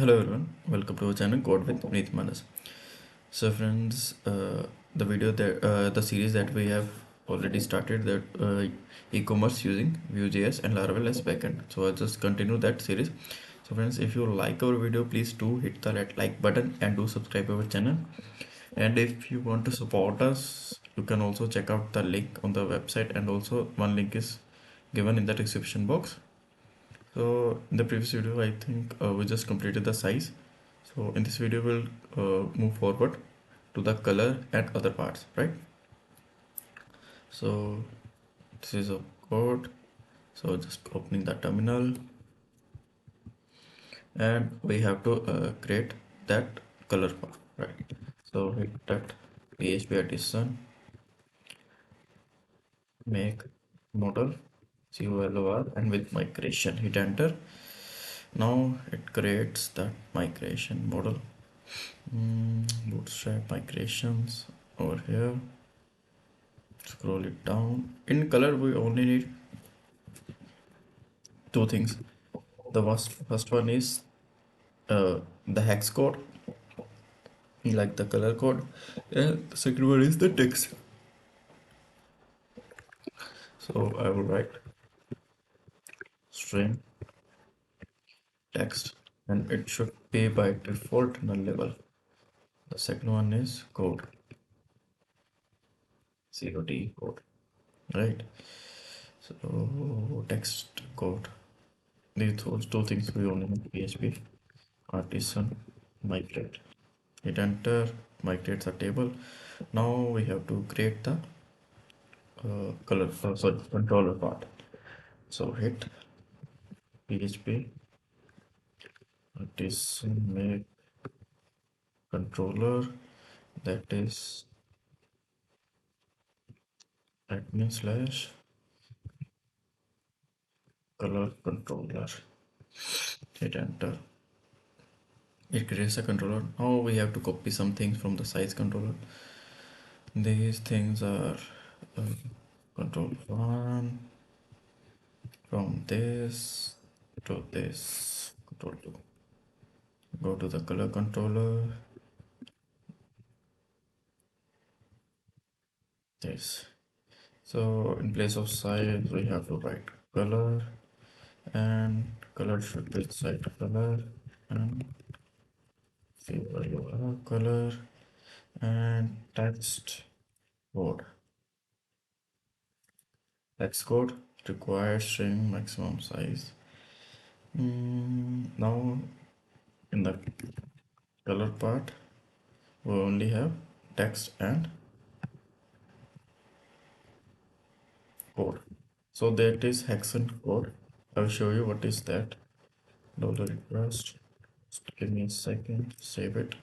Hello everyone, welcome to our channel Code with Neet Manas. So friends, the series that we have already started that e-commerce using Vue.js and Laravel as backend. So I'll just continue that series. So friends, if you like our video, please do hit the like button and do subscribe our channel. And if you want to support us, you can also check out the link on the website, and also one link is given in the description box. So in the previous video, I think we just completed the size. So in this video, we'll move forward to the color and other parts, right? So this is a code. So just opening the terminal, and we have to create that color part, right? So hit that PHP addition, make model COLOR, and with migration, hit enter. Now it creates that migration model. Bootstrap migrations over here. Scroll it down. In color, we only need two things. The first one is the hex code, like the color code, and the second one is the text. So I will write string text, and it should be by default null level. The second one is code, COD code, right? So text code. Those two things we only need. PHP artisan migrate. Hit enter, migrates a table. Now we have to create the controller part. So hit PHP artisan make controller, that is admin slash color controller. Hit enter. It creates a controller. Now we have to copy some things from the size controller. These things are uh, control one, from this to this, control 2. Go to the color controller, this. So in place of size, we have to write color, and color should be site color, and color, and code. Text code requires string maximum size. Now in the color part, we only have text and code. So that is hexen code. I'll show you what is that. Dollar request. Just give me a second. Save it.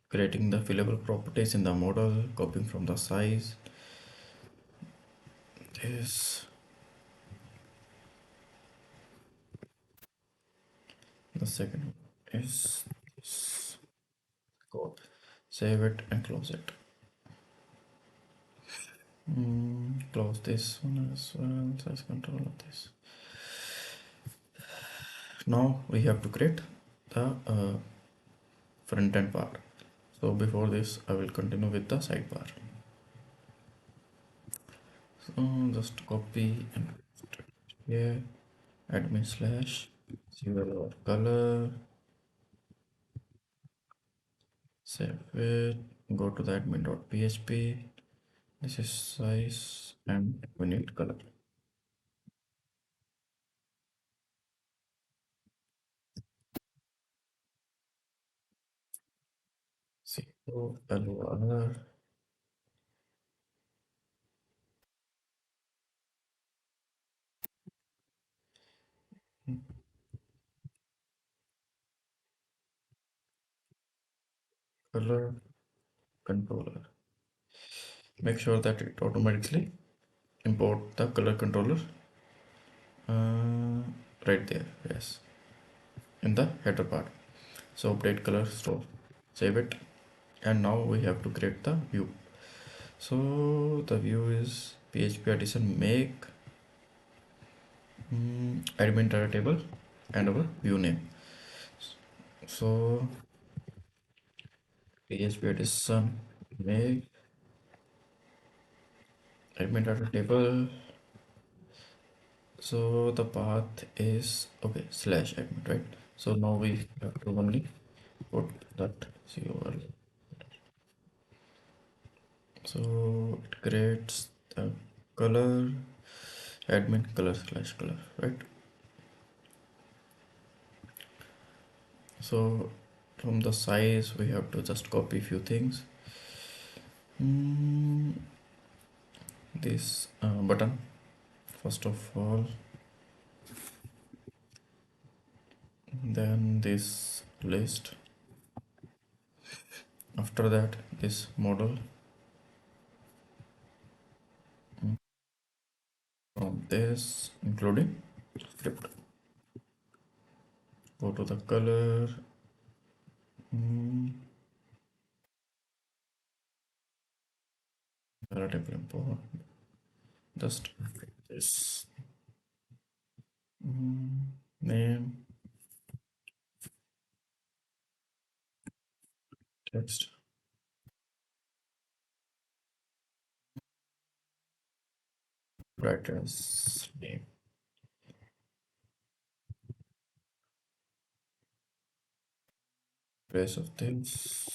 Creating the fillable properties in the model. Copying from the size. This. The second is this code. Save it and close it. Close this one as well. Size control of this. Now we have to create the front end part. So before this, I will continue with the sidebar. So just copy and here, admin slash color, save it, go to the admin.php. This is size, and we need color. color, color controller. Make sure that it automatically import the color controller right there. Yes, in the header part. So update color store, save it, and now we have to create the view. So the view is PHP addition make admin data table and our view name. So PHP addition make admin data table. So the path is okay slash admin, right? So now we have to only put that curl. So it creates the color admin color slash color, right? So from the size we have to just copy few things. Hmm, this button first of all, then this list, after that this model, from this including script, go to the color, mm, narrative import, just this, name, text, writer's name, place of this,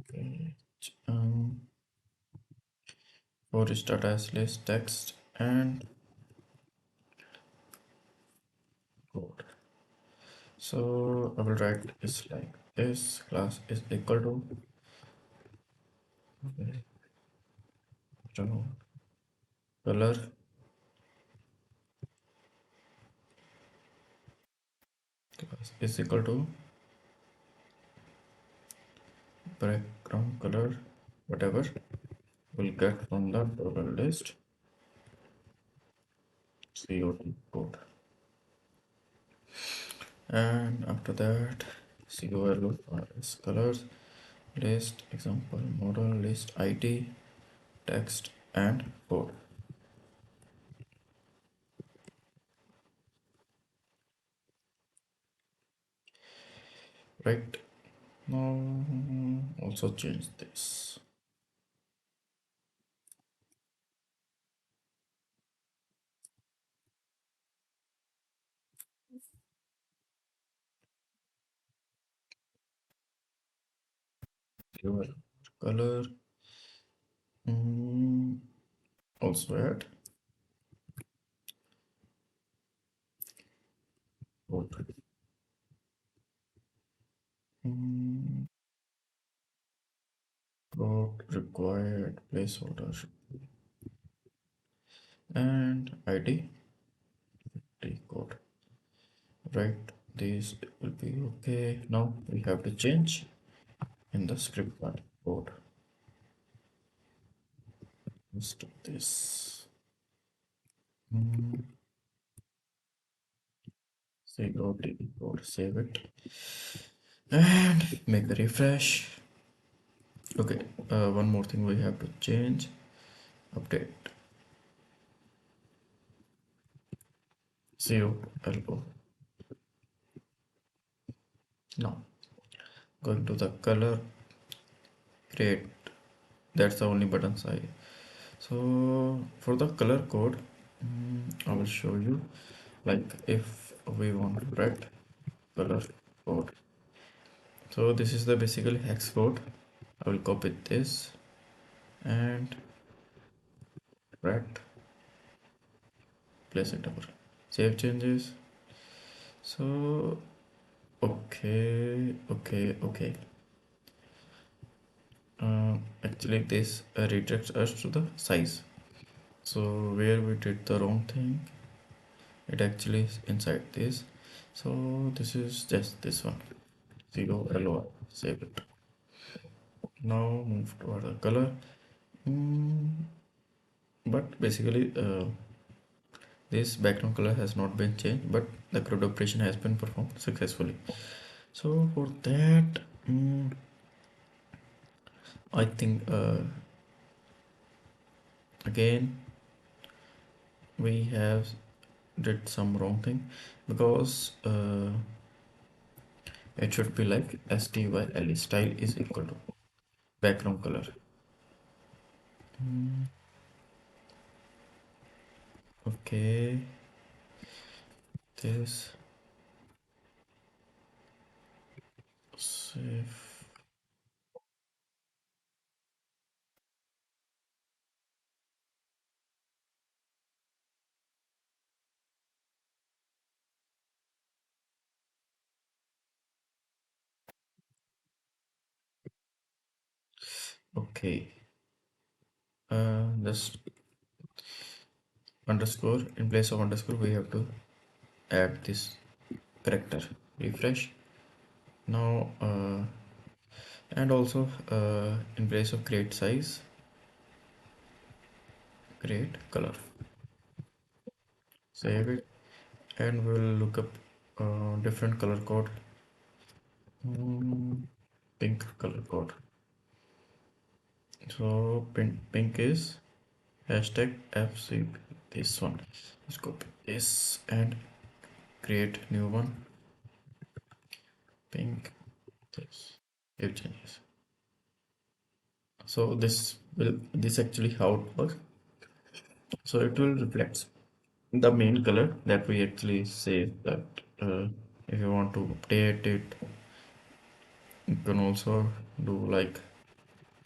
okay. um, for start as list text and code. So I will write is like this, class is equal to, okay, so color class is equal to background color, whatever we'll get from the total list COT code. And after that COL is colors, list example model, list ID, text and code, right? Now also change this. COL color, mm, also add code. Code required placeholder and ID code, right? This will be okay. Now we have to change in the script part code. Let's do this. Say code, save it and make the refresh. Okay, one more thing we have to change, update COLO. Now going to the color, create, that's the only button size. So for the color code, I will show you, like if we want to write color code. So this is the basically hex code. I will copy this and write, place it over, save changes. So okay. Actually this redirects us to the size. So where we did the wrong thing, it actually is inside this. So this is just this one, 0 LOR, save it. Now move to other color. Mm, but basically this background color has not been changed, but the CRUD operation has been performed successfully. So for that, I think Again we have did some wrong thing, because it should be like style, style is equal to background color. Okay, this save. Okay, just underscore, in place of underscore we have to add this character. Refresh now. And also in place of create size, create color. Save it, and we'll look up different color code. Mm, Pink color code. So pink is hashtag FC. This one. Let's copy this and create new one. Pink. This. Save changes. So this actually how it works. So it will reflect the main color that we actually say that if you want to update it, you can also do like,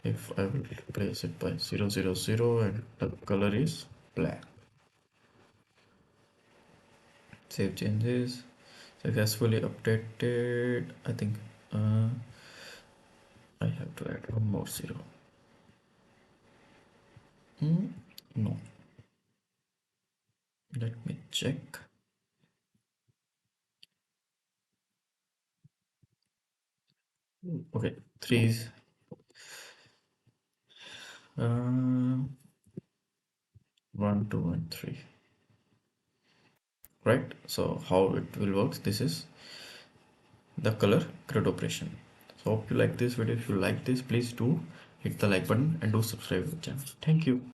if I will replace it by 000 and the color is black. Save changes. Successfully updated. I think uh, I have to add one more zero. No, let me check. Okay, three is uh, one, two, and three. Right. So how it will work? This is the color grid operation. So hope you like this video. If you like this, please do hit the like button and do subscribe to the channel. Thank you.